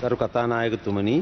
ගරු කතානායකතුමනි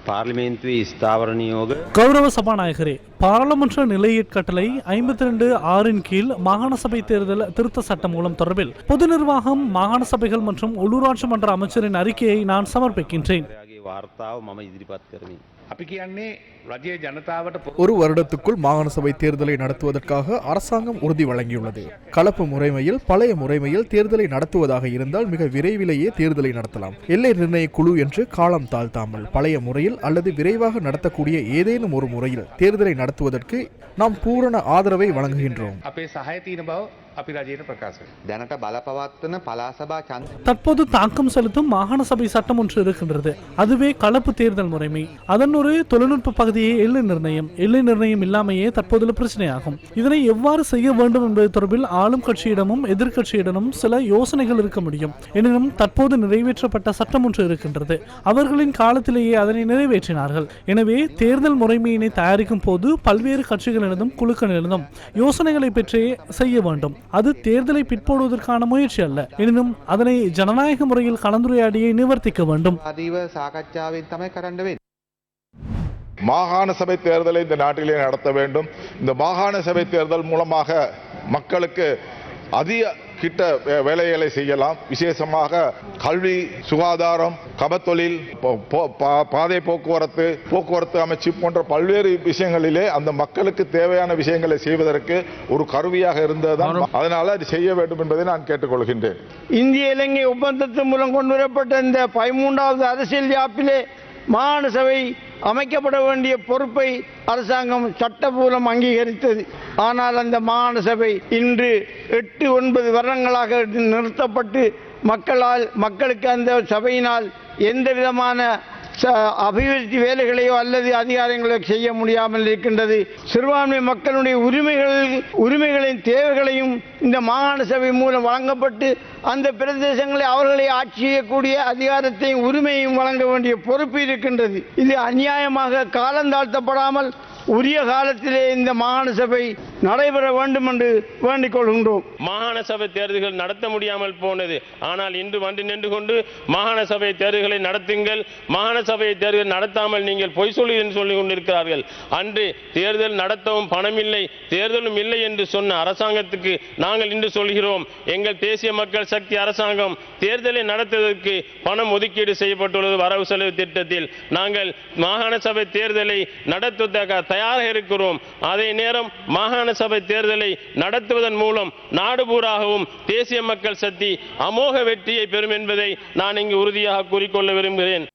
පාර්ලිමේන්තුවේ ස්ථාවර නියෝග கௌரவ சபாநாயகரே, பாராளுமன்ற நிலையீட்கட்டளை 52(6) கீழ் மாகாண சபை தேர்தல் திருத்த சட்டம் மூலம் தொடர்பில் பொது நிர்வாகம், மாகாண சபைகள் மற்றும் உள்ளூராட்சி மன்ற அமைச்சரின் அறிக்கையை நான் சமர்ப்பிக்கின்றேன். වාර්තාව මම ඉදිරිපත් කරමි. අපි කියන්නේ රජයේ ජනතාවට ஒரு வருடத்துக்குள் மாகாண சபை தேர்தலை நடத்துவதற்காக அரசாங்கம் உறுதி வழங்கியுள்ளது. கலப்பு முறைமையில் பழைய முறைமையில் தேர்தலை நடத்துவதாக இருந்தால் மிக விரைவிலேயே தேர்தலை நடத்தலாம். எல்லை நிர்ணய குழு என்று காலம் தாழ்த்தாமல் பழைய முறையில் அல்லது விரைவாக நடத்தக்கூடிய ஏதேனும் ஒரு முறையில் தேர்தலை நடத்துவதற்கு நாம் பூரண ஆதரவை வழங்குகின்றோம். අපේ සහය තියෙන බව අපි රජයට ප්‍රකාශ කරනවා. දැනට බලපවත්වන පළාත් සභා ඡන්ද தற்போது தாக்கம் செலுத்தும் மாகாண சபை சட்டம் ஒன்று இருக்கின்றது. அதுவே கலப்பு தேர்தல் முறைமை. அதன் ஒரு தொழில்நுட்ப பகுதியே எல்லை நிர்ணயம். எல்லை நிர்ணயம் இல்லாமையே தற்போதுள்ள பிரச்சனையாகும். இதனை எவ்வாறு செய்ய வேண்டும் என்பது தொடர்பில் ஆளும் கட்சியிடமும் எதிர்கட்சியிடமும் சில யோசனைகள் இருக்க முடியும். எனினும் தற்போது நிறைவேற்றப்பட்ட சட்டம் ஒன்று இருக்கின்றது. அவர்களின் காலத்திலேயே அதனை நிறைவேற்றினார்கள். எனவே தேர்தல் முறைமையினை தயாரிக்கும் போது பல்வேறு கட்சிகளிடம் குழுக்களிடம் யோசனைகளை பெற்றே செய்ய வேண்டும். அது தேர்தலை பிற்போடுவதற்கான முயற்சி அல்ல. எனினும் அதனை ஜனநாயக முறையில் கலந்துரையாடியே நிவர்த்திக்க வேண்டும். ආදීව සාකච්ඡාවෙන් තමයි කරන්න වෙන්නේ. மாகாண சபை தேர்தலை இந்த நாட்டிலே நடத்த வேண்டும். இந்த மாகாண சபை தேர்தல் மூலமாக மக்களுக்கு அதிக கிட்ட வேலைகளை செய்யலாம். விசேஷமாக கல்வி, சுகாதாரம், கபத்தொழில், பாதை போக்குவரத்து அமைச்சு போன்ற பல்வேறு விஷயங்களிலே அந்த மக்களுக்கு தேவையான விஷயங்களை செய்வதற்கு ஒரு கருவியாக இருந்ததுதான். அதனால அது செய்ய வேண்டும் என்பதை நான் கேட்டுக்கொள்கின்றேன். இந்திய இலங்கை ஒப்பந்தத்தின் மூலம் கொண்டு வரப்பட்ட இந்த 13வது அரசியல் யாப்பிலே மாகாண சபை அமைக்கப்பட வேண்டிய பொறுப்பை அரசாங்கம் சட்டபூர்வம் அங்கீகரித்தது. ஆனால் அந்த மாகாண சபை இன்று 8-9 வருடங்களாக நிறுத்தப்பட்டு மக்களுக்கு அந்த சபையினால் எந்த விதமான அபிவிருத்தி வேலைகளையோ அல்லது அதிகாரங்களோ செய்ய முடியாமல் இருக்கின்றது. சிறுபான்மை மக்களுடைய உரிமைகளின் தேவைகளையும் இந்த மாகாண சபை மூலம் வழங்கப்பட்டு அந்த பிரதேசங்களை அவர்களை ஆட்சி செய்யக்கூடிய அதிகாரத்தையும் உரிமையையும் வழங்க வேண்டிய பொறுப்பு இருக்கின்றது. இது அநியாயமாக காலந்தாழ்த்தப்படாமல் உரிய காலத்திலே இந்த மாகாண சபை நடைபெற வேண்டும் என்று வேண்டிக் கொள்கின்றோம். மாகாண சபை தேர்தல்கள் நடத்த முடியாமல் போனது. ஆனால் இன்று வந்து நின்று கொண்டு மாகாண சபை தேர்தல்களை நடத்துங்கள், மாகாண சபை தேர்தல் நடத்தாமல் நீங்கள் பொய் சொல்லி என்று சொல்லிக் கொண்டிருக்கிறார்கள். அன்று தேர்தல் நடத்தவும் பணமில்லை, தேர்தலும் இல்லை என்று சொன்ன அரசாங்கத்துக்கு நாங்கள் இன்று சொல்கிறோம், எங்கள் தேசிய மக்கள் சக்தி அரசாங்கம் தேர்தலை நடத்துவதற்கு பணம் ஒதுக்கீடு செய்யப்பட்டுள்ளது. வரவு செலவு திட்டத்தில் நாங்கள் மாகாண சபை தேர்தலை நடத்துவதற்காக தயாராக இருக்கிறோம். அதே நேரம் மாகாண சபை தேர்தலை நடத்துவதன் மூலம் நாடு பூராகவும் தேசிய மக்கள் சக்தி அமோக வெற்றியை பெறும் என்பதை நான் இங்கு உறுதியாக கூறிக்கொள்ள விரும்புகிறேன்.